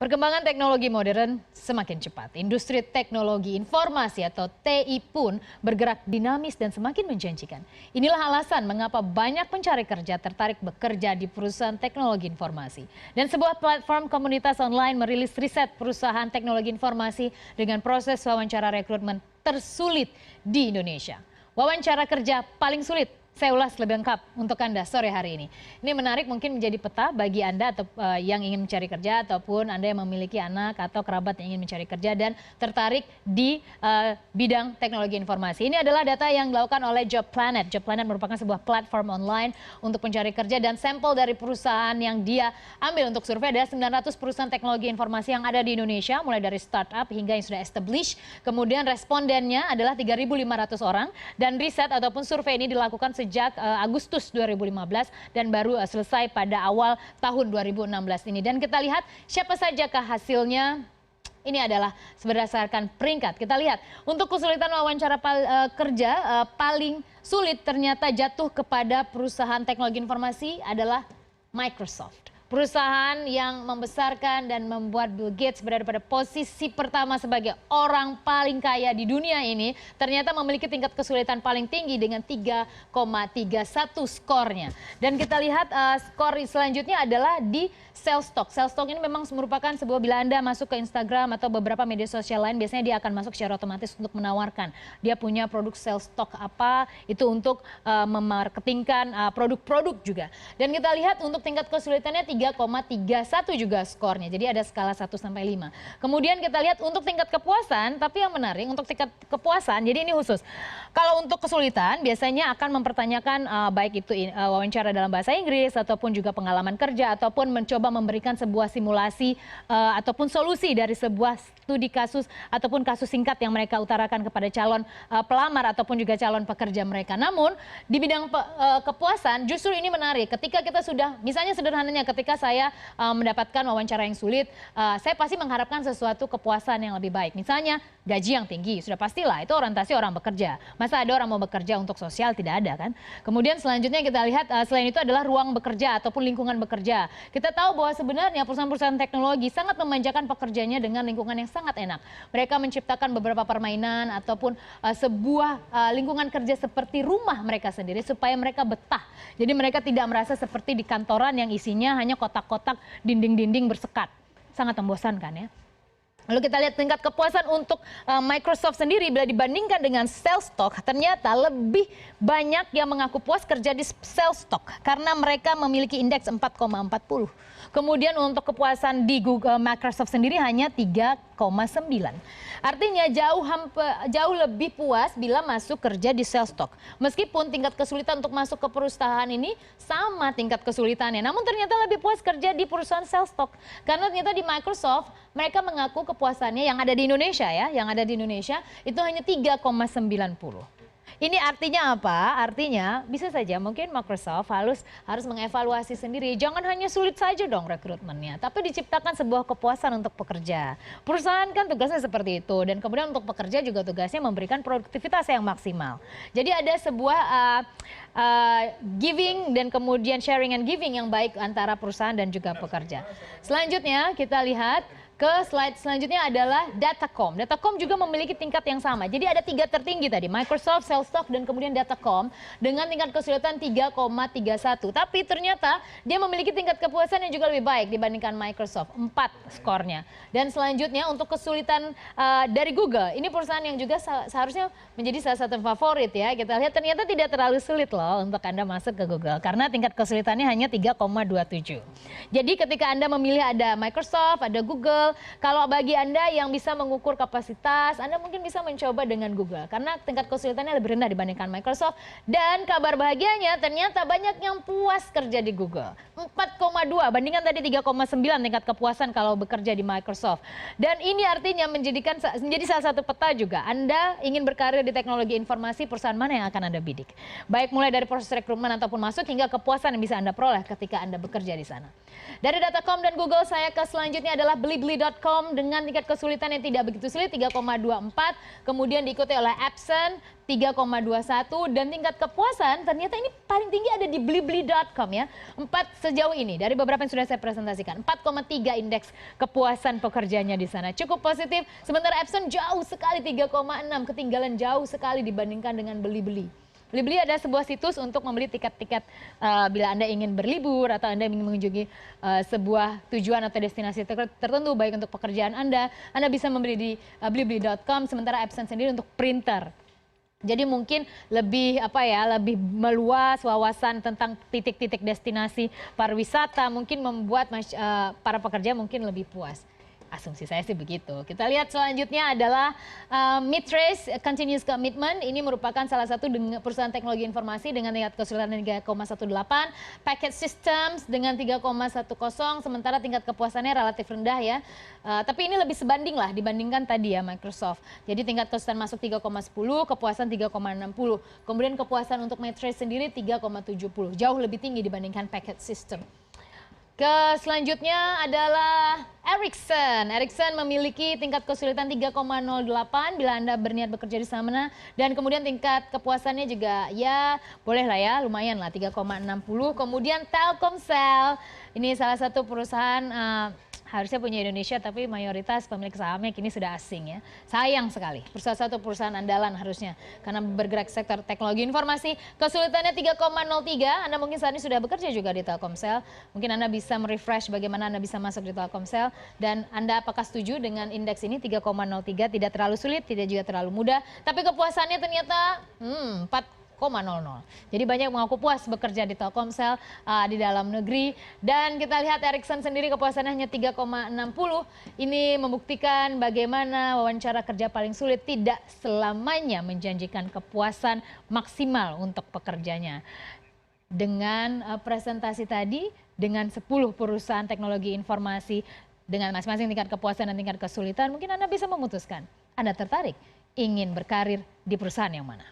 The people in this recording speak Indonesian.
Perkembangan teknologi modern semakin cepat. Industri teknologi informasi atau TI pun bergerak dinamis dan semakin menjanjikan. Inilah alasan mengapa banyak pencari kerja tertarik bekerja di perusahaan teknologi informasi. Dan sebuah platform komunitas online merilis riset perusahaan teknologi informasi dengan proses wawancara rekrutmen tersulit di Indonesia. Wawancara kerja paling sulit. Saya ulas lebih lengkap untuk Anda sore hari ini. Ini menarik mungkin menjadi peta bagi Anda atau yang ingin mencari kerja ataupun Anda yang memiliki anak atau kerabat yang ingin mencari kerja dan tertarik di bidang teknologi informasi. Ini adalah data yang dilakukan oleh Job Planet. Job Planet merupakan sebuah platform online untuk pencari kerja dan sampel dari perusahaan yang dia ambil untuk survei adalah 900 perusahaan teknologi informasi yang ada di Indonesia, mulai dari startup hingga yang sudah established. Kemudian respondennya adalah 3.500 orang dan riset ataupun survei ini dilakukan sejak Agustus 2015 dan baru selesai pada awal tahun 2016 ini. Dan kita lihat siapa sajakah hasilnya. Ini adalah berdasarkan peringkat. Kita lihat untuk kesulitan wawancara kerja paling sulit ternyata jatuh kepada perusahaan teknologi informasi adalah Microsoft. Perusahaan yang membesarkan dan membuat Bill Gates berada pada posisi pertama sebagai orang paling kaya di dunia ini ternyata memiliki tingkat kesulitan paling tinggi dengan 3,31 skornya. Dan kita lihat skor selanjutnya adalah di sales stock. Sales stock ini memang merupakan sebuah bila Anda masuk ke Instagram atau beberapa media sosial lain biasanya dia akan masuk secara otomatis untuk menawarkan. Dia punya produk sales stock apa itu untuk memarketingkan produk-produk juga. Dan kita lihat untuk tingkat kesulitannya 3,31 juga skornya. Jadi ada skala 1 sampai 5. Kemudian kita lihat untuk tingkat kepuasan, tapi yang menarik untuk tingkat kepuasan, jadi ini khusus. Kalau untuk kesulitan biasanya akan mempertanyakan baik itu wawancara dalam bahasa Inggris ataupun juga pengalaman kerja ataupun mencoba memberikan sebuah simulasi ataupun solusi dari sebuah studi kasus ataupun kasus singkat yang mereka utarakan kepada calon pelamar ataupun juga calon pekerja mereka. Namun di bidang kepuasan justru ini menarik. Ketika kita sudah, misalnya sederhananya ketika saya mendapatkan wawancara yang sulit, saya pasti mengharapkan sesuatu kepuasan yang lebih baik. Misalnya gaji yang tinggi, sudah pastilah itu orientasi orang bekerja. Masa ada orang mau bekerja untuk sosial? Tidak ada kan. Kemudian selanjutnya kita lihat selain itu adalah ruang bekerja ataupun lingkungan bekerja. Kita tahu bahwa sebenarnya perusahaan-perusahaan teknologi sangat memanjakan pekerjanya dengan lingkungan yang sangat enak. Mereka menciptakan beberapa permainan ataupun sebuah lingkungan kerja seperti rumah mereka sendiri supaya mereka betah. Jadi mereka tidak merasa seperti di kantoran yang isinya hanya kotak-kotak dinding-dinding bersekat. Sangat membosankan ya. Lalu kita lihat tingkat kepuasan untuk Microsoft sendiri bila dibandingkan dengan sales stock ternyata lebih banyak yang mengaku puas kerja di sales stock karena mereka memiliki indeks 4,40. Kemudian untuk kepuasan di Microsoft sendiri hanya 3,9. Artinya jauh lebih puas bila masuk kerja di sales stock. Meskipun tingkat kesulitan untuk masuk ke perusahaan ini sama tingkat kesulitannya. Namun ternyata lebih puas kerja di perusahaan sales stock. Karena ternyata di Microsoft mereka mengaku kepuasannya yang ada di Indonesia ya, yang ada di Indonesia itu hanya 3,90. Ini artinya apa? Artinya bisa saja mungkin Microsoft harus mengevaluasi sendiri. Jangan hanya sulit saja dong rekrutmennya, tapi diciptakan sebuah kepuasan untuk pekerja. Perusahaan kan tugasnya seperti itu dan kemudian untuk pekerja juga tugasnya memberikan produktivitas yang maksimal. Jadi ada sebuah giving dan kemudian sharing and giving yang baik antara perusahaan dan juga pekerja. Selanjutnya kita lihat ke slide selanjutnya adalah Datacom. Datacom juga memiliki tingkat yang sama. Jadi ada 3 tertinggi tadi, Microsoft, Salesforce, dan kemudian Datacom dengan tingkat kesulitan 3,31. Tapi ternyata dia memiliki tingkat kepuasan yang juga lebih baik dibandingkan Microsoft, 4 skornya. Dan selanjutnya untuk kesulitan dari Google, ini perusahaan yang juga seharusnya menjadi salah satu favorit ya. Kita lihat ternyata tidak terlalu sulit loh untuk Anda masuk ke Google karena tingkat kesulitannya hanya 3,27. Jadi ketika Anda memilih ada Microsoft, ada Google, kalau bagi Anda yang bisa mengukur kapasitas, Anda mungkin bisa mencoba dengan Google karena tingkat kesulitannya lebih rendah dibandingkan Microsoft. Dan kabar bahagianya ternyata banyak yang puas kerja di Google. 4,2 bandingkan tadi 3,9 tingkat kepuasan kalau bekerja di Microsoft. Dan ini artinya menjadi salah satu peta juga. Anda ingin berkarir di teknologi informasi, perusahaan mana yang akan Anda bidik? Baik mulai dari proses rekrutmen ataupun masuk hingga kepuasan yang bisa Anda peroleh ketika Anda bekerja di sana. Dari Datacom dan Google saya ke selanjutnya adalah Blibli. Blibli.com dengan tingkat kesulitan yang tidak begitu sulit 3,24, kemudian diikuti oleh Epson 3,21 dan tingkat kepuasan ternyata ini paling tinggi ada di Blibli.com ya. 4 sejauh ini dari beberapa yang sudah saya presentasikan. 4,3 indeks kepuasan pekerjanya di sana. Cukup positif. Sementara Epson jauh sekali 3,6, ketinggalan jauh sekali dibandingkan dengan Blibli. Blibli ada sebuah situs untuk membeli tiket-tiket bila Anda ingin berlibur atau Anda ingin mengunjungi sebuah tujuan atau destinasi tertentu baik untuk pekerjaan Anda bisa membeli di blibli.com, sementara Epson sendiri untuk printer. Jadi mungkin lebih lebih meluas wawasan tentang titik-titik destinasi pariwisata, mungkin membuat para pekerja mungkin lebih puas. Asumsi saya sih begitu. Kita lihat selanjutnya adalah Mid-Trace Continuous Commitment. Ini merupakan salah satu perusahaan teknologi informasi dengan tingkat kesulitan 3,18. Packet Systems dengan 3,10. Sementara tingkat kepuasannya relatif rendah ya. Tapi ini lebih sebanding lah dibandingkan tadi ya Microsoft. Jadi tingkat kesulitan masuk 3,10, kepuasan 3,60. Kemudian kepuasan untuk Mid-Trace sendiri 3,70. Jauh lebih tinggi dibandingkan Packet System. Selanjutnya adalah Ericsson. Ericsson memiliki tingkat kesulitan 3,08 bila Anda berniat bekerja di sana. Dan kemudian tingkat kepuasannya juga ya boleh lah ya, lumayan lah 3,60. Kemudian Telkomsel, ini salah satu perusahaan harusnya punya Indonesia tapi mayoritas pemilik sahamnya kini sudah asing ya. Sayang sekali. Salah satu perusahaan andalan harusnya karena bergerak sektor teknologi informasi. Kesulitannya 3,03. Anda mungkin saat ini sudah bekerja juga di Telkomsel. Mungkin Anda bisa merefresh bagaimana Anda bisa masuk di Telkomsel dan Anda apakah setuju dengan indeks ini 3,03, tidak terlalu sulit, tidak juga terlalu mudah, tapi kepuasannya ternyata 4,00. Jadi banyak mengaku puas bekerja di Telkomsel di dalam negeri. Dan kita lihat Ericsson sendiri kepuasannya hanya 3,60. Ini membuktikan bagaimana wawancara kerja paling sulit tidak selamanya menjanjikan kepuasan maksimal untuk pekerjanya. Dengan presentasi tadi, dengan 10 perusahaan teknologi informasi, dengan masing-masing tingkat kepuasan dan tingkat kesulitan, mungkin Anda bisa memutuskan Anda tertarik ingin berkarir di perusahaan yang mana.